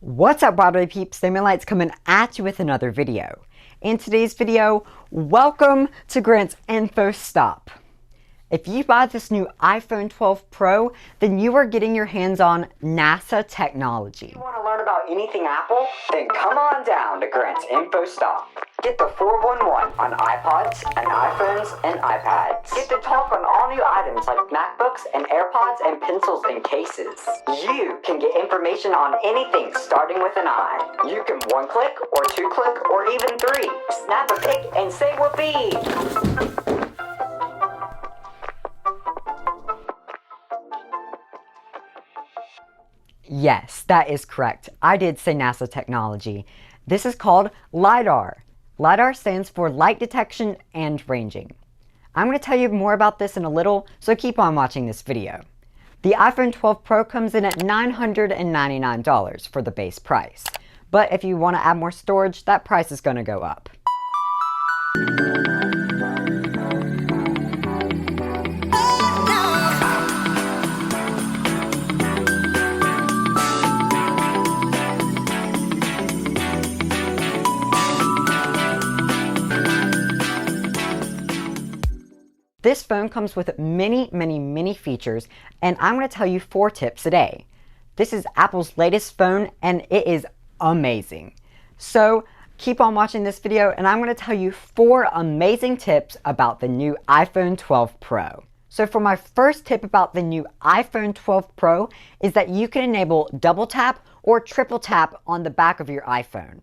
What's up, Broadway peeps? Lights coming at you with another video. In today's video, welcome to Grant's Info Stop. If you buy this new iPhone 12 Pro, then you are getting your hands on NASA technology. If you want to learn about anything Apple? Then come on down to Grant's Info Stop. Get the 411 on iPods and iPhones and iPads. Get to talk on all new items like MacBooks and AirPods and pencils and cases. You can get information on anything starting with an I. You can one click or two click or even three. Snap a pic and say whoopee. Yes, that is correct. I did say NASA technology. This is called LiDAR. LiDAR stands for light detection and ranging. I'm going to tell you more about this in a little, so keep on watching this video. The iPhone 12 Pro comes in at $999 for the base price. But if you want to add more storage, that price is going to go up. This phone comes with many features, and I'm going to tell you 4 tips today. This is Apple's latest phone, and it is amazing. So keep on watching this video, and I'm going to tell you 4 amazing tips about the new iPhone 12 Pro. So for my first tip about the new iPhone 12 Pro is that you can enable double tap or triple tap on the back of your iPhone.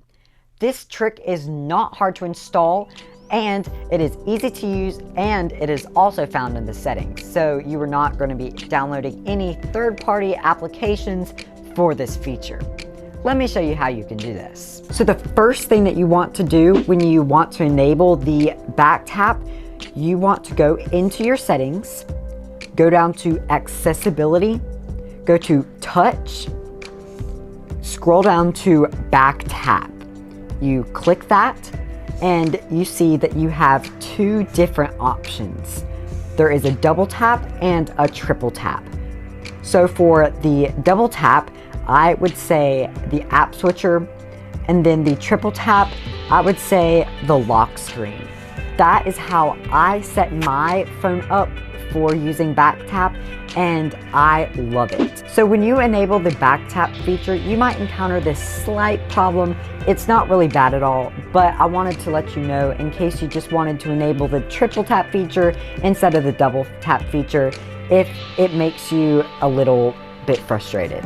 This trick is not hard to install, and it is easy to use, and it is also found in the settings. So you are not going to be downloading any third-party applications for this feature. Let me show you how you can do this. So the first thing that you want to do when you want to enable the back tap, you want to go into your settings, go down to accessibility, go to touch, scroll down to back tap. You click that, and you see that you have 2 different options. There is a double tap and a triple tap. So for the double tap, I would say the app switcher, and then the triple tap, I would say the lock screen. That is how I set my phone up for using back tap, and I love it. So when you enable the back tap feature, you might encounter this slight problem. It's not really bad at all, but I wanted to let you know in case you just wanted to enable the triple tap feature instead of the double tap feature, if it makes you a little bit frustrated.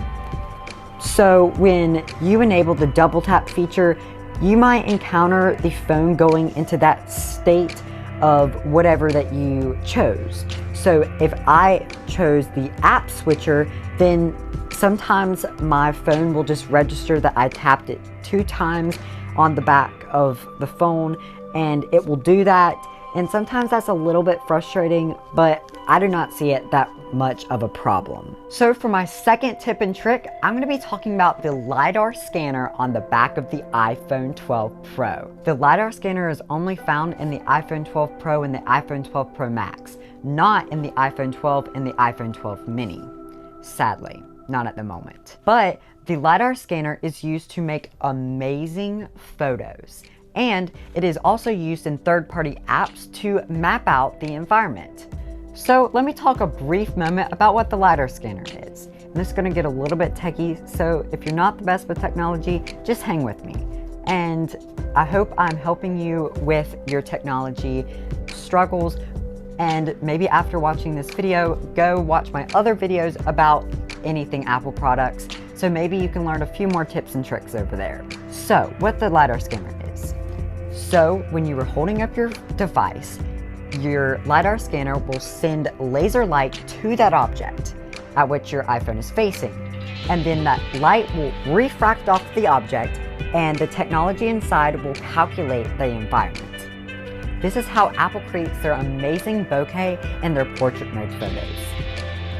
So when you enable the double tap feature, you might encounter the phone going into that state of whatever that you chose. So if I chose the app switcher, then sometimes my phone will just register that I tapped it 2 times on the back of the phone, and it will do that. And sometimes that's a little bit frustrating, but I do not see it that much of a problem. So for my second tip and trick, I'm going to be talking about the LiDAR scanner on the back of the iPhone 12 Pro. The LiDAR scanner is only found in the iPhone 12 Pro and the iPhone 12 Pro Max, not in the iPhone 12 and the iPhone 12 Mini. Sadly, not at the moment. But the LiDAR scanner is used to make amazing photos, and it is also used in third-party apps to map out the environment. So let me talk a brief moment about what the LiDAR scanner is. And this is going to get a little bit techie, so if you're not the best with technology, just hang with me. And I hope I'm helping you with your technology struggles, and maybe after watching this video, go watch my other videos about anything Apple products, so maybe you can learn a few more tips and tricks over there. So what the LiDAR scanner is. So when you are holding up your device, your LiDAR scanner will send laser light to that object at which your iPhone is facing. And then that light will refract off the object, and the technology inside will calculate the environment. This is how Apple creates their amazing bokeh and their portrait mode photos.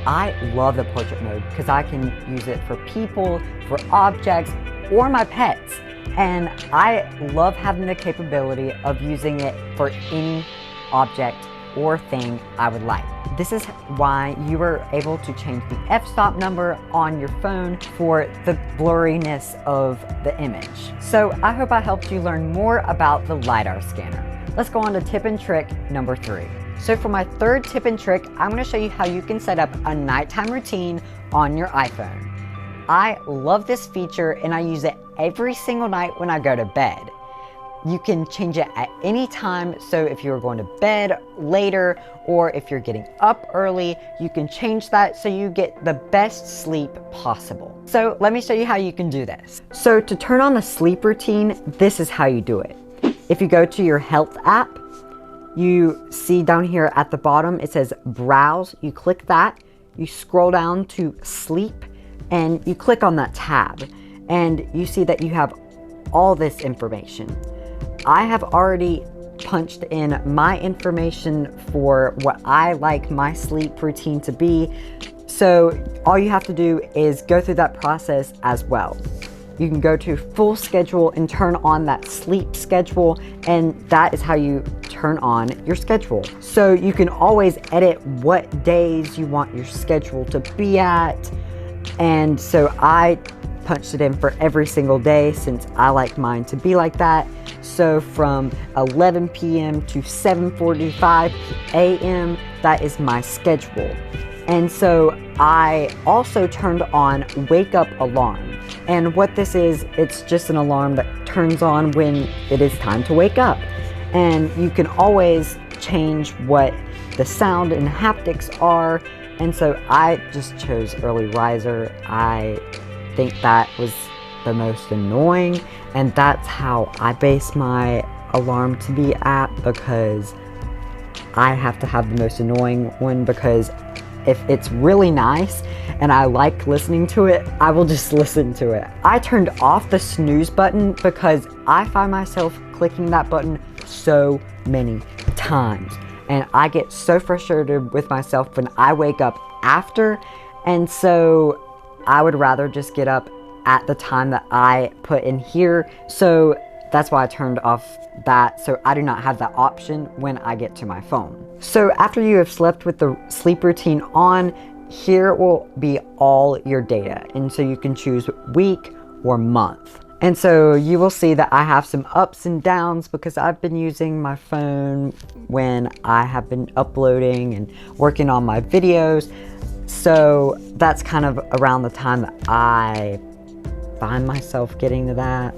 I love the portrait mode because I can use it for people, for objects, or my pets. And I love having the capability of using it for any object or thing I would like. This is why you are able to change the f-stop number on your phone for the blurriness of the image. So I hope I helped you learn more about the LiDAR scanner. Let's go on to tip and trick number 3. So for my third tip and trick, I'm going to show you how you can set up a nighttime routine on your iPhone. I love this feature and I use it every single night when I go to bed. You can change it at any time, so if you're going to bed later or if you're getting up early, you can change that so you get the best sleep possible. So let me show you how you can do this. So to turn on the sleep routine, this is how you do it. If you go to your health app, you see down here at the bottom, it says browse. You click that, you scroll down to sleep, and you click on that tab, and you see that you have all this information. I have already punched in my information for what I like my sleep routine to be. So all you have to do is go through that process as well. You can go to full schedule and turn on that sleep schedule, and that is how you turn on your schedule. So you can always edit what days you want your schedule to be at. And so I punched it in for every single day since I like mine to be like that. So from 11 p.m. to 7:45 a.m., that is my schedule. And so I also turned on wake up alarm. And what this is, it's just an alarm that turns on when it is time to wake up. And you can always change what the sound and haptics are. And so I just chose early riser. I think that was the most annoying, and that's how I base my alarm to be at, because I have to have the most annoying one, because if it's really nice and I like listening to it, I will just listen to it. I turned off the snooze button because I find myself clicking that button so many times, and I get so frustrated with myself when I wake up after, and so I would rather just get up at the time that I put in here. So that's why I turned off that, so I do not have that option when I get to my phone. So after you have slept with the sleep routine on, here will be all your data. And so you can choose week or month. And so you will see that I have some ups and downs because I've been using my phone when I have been uploading and working on my videos. So that's kind of around the time that I find myself getting to that.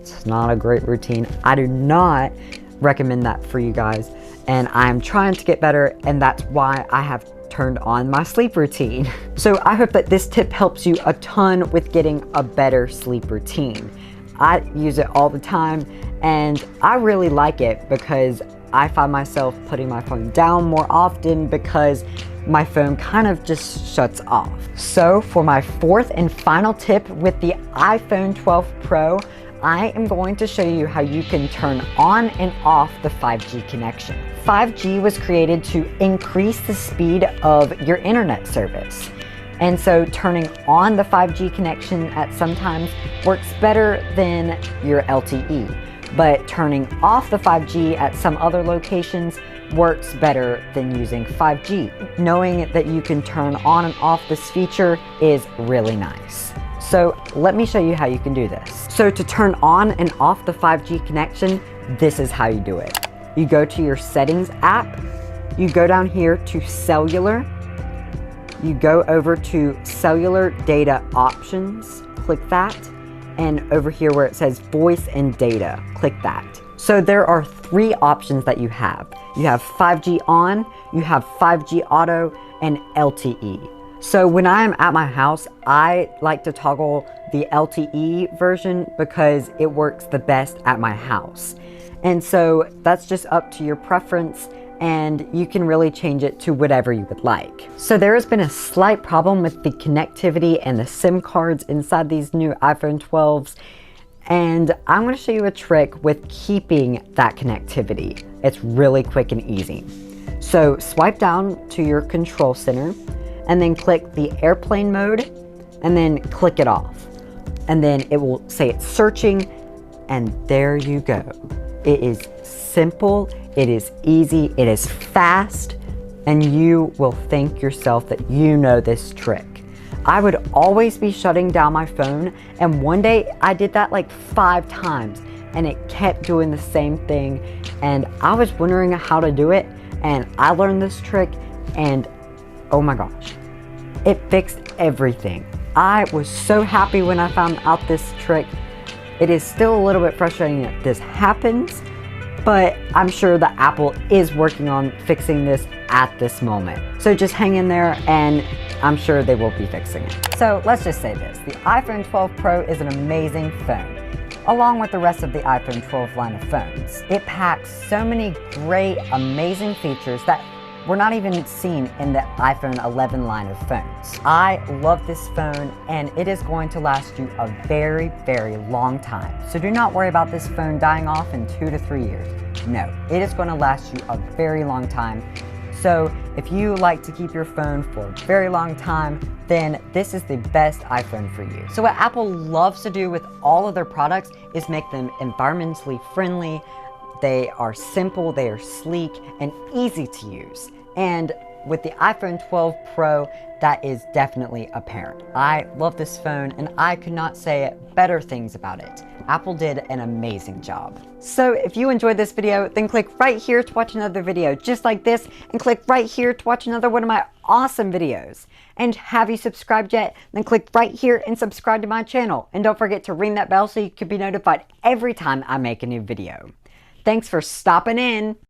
It's not a great routine. I do not recommend that for you guys. And I'm trying to get better, and that's why I have turned on my sleep routine. So I hope that this tip helps you a ton with getting a better sleep routine. I use it all the time, and I really like it because I find myself putting my phone down more often because my phone kind of just shuts off. So for my fourth and final tip with the iPhone 12 Pro, I am going to show you how you can turn on and off the 5G connection. 5G was created to increase the speed of your internet service. And so turning on the 5G connection at sometimes works better than your LTE. But turning off the 5G at some other locations works better than using 5G. Knowing that you can turn on and off this feature is really nice. So let me show you how you can do this. So to turn on and off the 5G connection, this is how you do it. You go to your settings app, you go down here to cellular, you go over to cellular data options, click that, and over here where it says voice and data, click that. So there are three options that you have. You have 5G on, you have 5G auto, and LTE. So when I am at my house, I like to toggle the LTE version because it works the best at my house. And so that's just up to your preference, and you can really change it to whatever you would like. So there has been a slight problem with the connectivity and the SIM cards inside these new iPhone 12s. And I'm going to show you a trick with keeping that connectivity. It's really quick and easy. So swipe down to your control center and then click the airplane mode and then click it off. And then it will say it's searching, and there you go. It is simple, it is easy, it is fast, and you will think yourself that you know this trick. I would always be shutting down my phone, and one day I did that like 5 times and it kept doing the same thing, and I was wondering how to do it, and I learned this trick, and oh my gosh, it fixed everything. I was so happy when I found out this trick. It is still a little bit frustrating that this happens, but I'm sure that Apple is working on fixing this at this moment. So just hang in there, and I'm sure they will be fixing it. So let's just say this, the iPhone 12 Pro is an amazing phone, along with the rest of the iPhone 12 line of phones. It packs so many great, amazing features that were not even seen in the iPhone 11 line of phones. I love this phone, and it is going to last you a very, very long time. So do not worry about this phone dying off in 2 to 3 years. No, it is going to last you a very long time. So if you like to keep your phone for a very long time, then this is the best iPhone for you. So what Apple loves to do with all of their products is make them environmentally friendly. They are simple, they are sleek, and easy to use. And with the iPhone 12 Pro, that is definitely apparent. I love this phone, and I could not say better things about it. Apple did an amazing job. So if you enjoyed this video, then click right here to watch another video just like this, and click right here to watch another one of my awesome videos. And have you subscribed yet? Then click right here and subscribe to my channel. And don't forget to ring that bell so you can be notified every time I make a new video. Thanks for stopping in.